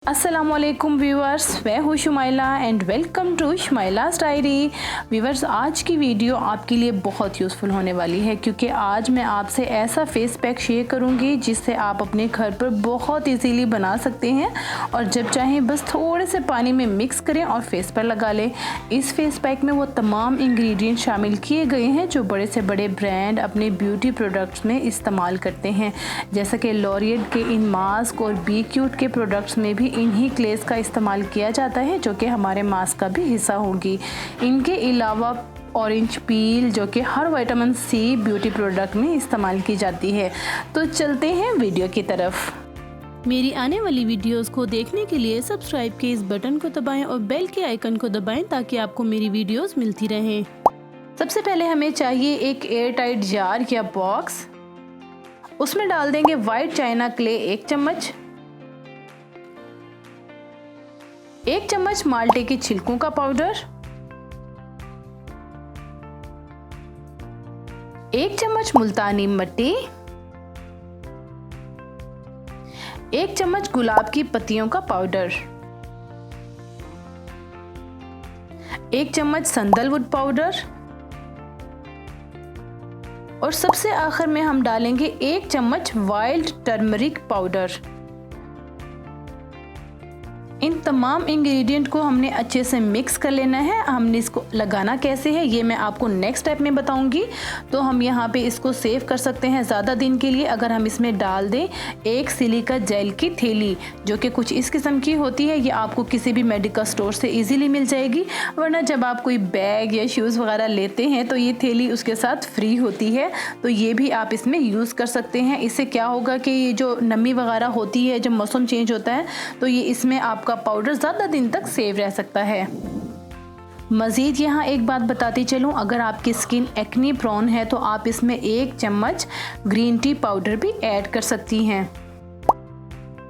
अस्सलामुअलैकुम व्यूवर्स, मैं हूँ Shumaila and welcome to Shumaila's diary. Viewers, आज की वीडियो आपके लिए बहुत यूज़फुल होने वाली है क्योंकि आज मैं आपसे ऐसा फेस पैक शेयर करूँगी जिससे आप अपने घर पर बहुत इजीली बना सकते हैं और जब चाहें बस थोड़े से पानी में मिक्स करें और फेस पर लगा लें। इस फेस पैक में वो तमाम इंग्रेडिएंट शामिल किए गए हैं जो बड़े से बड़े ब्रांड अपने ब्यूटी प्रोडक्ट्स में इस्तेमाल करते हैं, जैसा कि लॉरियल के इन मास्क और बी क्यूट के प्रोडक्ट्स में भी इन्हीं क्लेस का इस्तेमाल किया जाता है जो कि हमारे मास्क का भी हिस्सा होगी। इनके अलावा ऑरेंज पील जो कि हर विटामिन सी ब्यूटी प्रोडक्ट में इस्तेमाल की जाती है। तो चलते हैं वीडियो की तरफ। मेरी आने वाली वीडियोस को देखने के लिए सब्सक्राइब के इस बटन को दबाएं और बेल के आइकन को दबाएं ताकि आपको मेरी वीडियोस मिलती रहें। सबसे पहले हमें चाहिए एक एयर टाइट जार या बॉक्स। उसमें डाल देंगे वाइट चाइना क्ले 1 चम्मच, 1 चम्मच माल्टे के छिलकों का पाउडर, 1 चम्मच मुल्तानी मिट्टी, 1 चम्मच गुलाब की पत्तियों का पाउडर, 1 चम्मच संदलवुड पाउडर और सबसे आखिर में हम डालेंगे 1 चम्मच वाइल्ड टर्मरिक पाउडर। इन तमाम इंग्रेडिएंट को हमने अच्छे से मिक्स कर लेना है। हमने इसको लगाना कैसे है ये मैं आपको नेक्स्ट स्टेप में बताऊंगी। तो हम यहाँ पे इसको सेव कर सकते हैं ज़्यादा दिन के लिए अगर हम इसमें डाल दें एक सिलिका जेल की थैली जो कि कुछ इस किस्म की होती है। ये आपको किसी भी मेडिकल स्टोर से इजीली मिल जाएगी, वरना जब आप कोई बैग या शूज़ वगैरह लेते हैं तो ये थैली उसके साथ फ्री होती है, तो ये भी आप इसमें यूज़ कर सकते हैं। इससे क्या होगा कि ये जो नमी वगैरह होती है जब मौसम चेंज होता है तो ये इसमें आपका पाउडर ज़्यादा दिन तक सेव रह सकता है। मज़ीद यहाँ एक बात बताती चलूँ, अगर आपकी स्किन एक्ने प्रोन है तो आप इसमें 1 चम्मच ग्रीन टी पाउडर भी ऐड कर सकती हैं।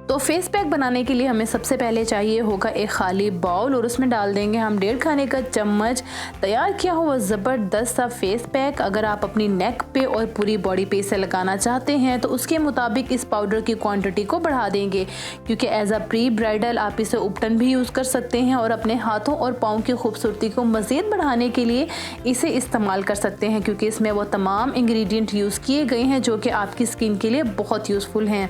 तो फेस पैक बनाने के लिए हमें सबसे पहले चाहिए होगा एक खाली बाउल और उसमें डाल देंगे हम 1.5 खाने का चम्मच तैयार किया हुआ ज़बरदस्त सा फेस पैक। अगर आप अपनी नेक पे और पूरी बॉडी पे इसे लगाना चाहते हैं तो उसके मुताबिक इस पाउडर की क्वांटिटी को बढ़ा देंगे, क्योंकि एज अ प्री ब्राइडल आप इसे उपटन भी यूज़ कर सकते हैं और अपने हाथों और पाँव की खूबसूरती को मज़ीद बढ़ाने के लिए इसे इस्तेमाल कर सकते हैं, क्योंकि इसमें वो तमाम इंग्रेडिएंट यूज़ किए गए हैं जो कि आपकी स्किन के लिए बहुत यूज़फुल हैं।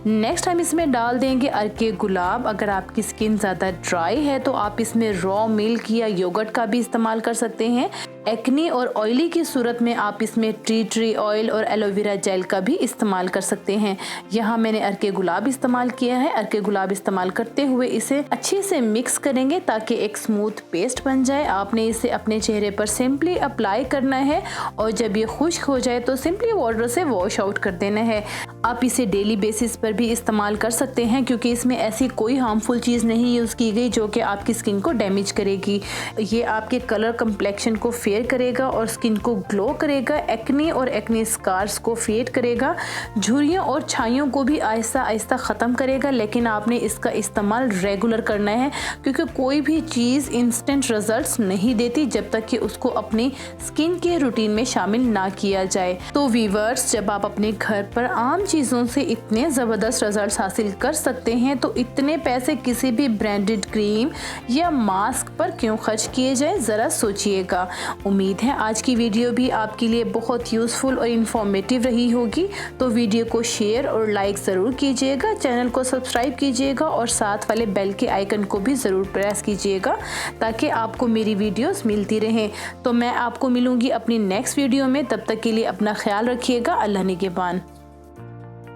नेक्स्ट हम इसमें डाल देंगे अर्के गुलाब। अगर आपकी स्किन ज़्यादा ड्राई है तो आप इसमें रॉ मिल्क या योगर्ट का भी इस्तेमाल कर सकते हैं। एक्ने और ऑयली की सूरत में आप इसमें ट्री ऑयल और एलोवेरा जेल का भी इस्तेमाल कर सकते हैं। यहाँ मैंने अर्के गुलाब इस्तेमाल किया है। अर्के गुलाब इस्तेमाल करते हुए इसे अच्छे से मिक्स करेंगे ताकि एक स्मूथ पेस्ट बन जाए। आपने इसे अपने चेहरे पर सिंपली अप्लाई करना है और जब ये खुश्क हो जाए तो सिंपली वाटर से वॉश आउट कर देना है। आप इसे डेली बेसिस पर भी इस्तेमाल कर सकते हैं क्योंकि इसमें ऐसी कोई हार्मफुल चीज़ नहीं यूज़ की गई जो कि आपकी स्किन को डैमेज करेगी। ये आपके कलर कम्प्लेक्शन को फेयर करेगा और स्किन को ग्लो करेगा, एक्ने और एक्ने स्कार्स को फेड करेगा, झुर्रियों और छाइयों को भी आहिस्ता आहिस्ता ख़त्म करेगा। लेकिन आपने इसका इस्तेमाल रेगुलर करना है क्योंकि कोई भी चीज़ इंस्टेंट रिजल्ट्स नहीं देती जब तक कि उसको अपनी स्किन के रूटीन में शामिल ना किया जाए। तो व्यूअर्स, जब आप अपने घर पर आम चीज़ों से इतने ज़बरदस्त रिजल्ट्स हासिल कर सकते हैं तो इतने पैसे किसी भी ब्रांडेड क्रीम या मास्क पर क्यों खर्च किए जाए, ज़रा सोचिएगा। उम्मीद है आज की वीडियो भी आपके लिए बहुत यूज़फुल और इन्फॉर्मेटिव रही होगी। तो वीडियो को शेयर और लाइक ज़रूर कीजिएगा, चैनल को सब्सक्राइब कीजिएगा और साथ वाले बेल के आइकन को भी ज़रूर प्रेस कीजिएगा ताकि आपको मेरी वीडियोस मिलती रहें। तो मैं आपको मिलूँगी अपनी नेक्स्ट वीडियो में, तब तक के लिए अपना ख्याल रखिएगा। अल्लाह निगहबान।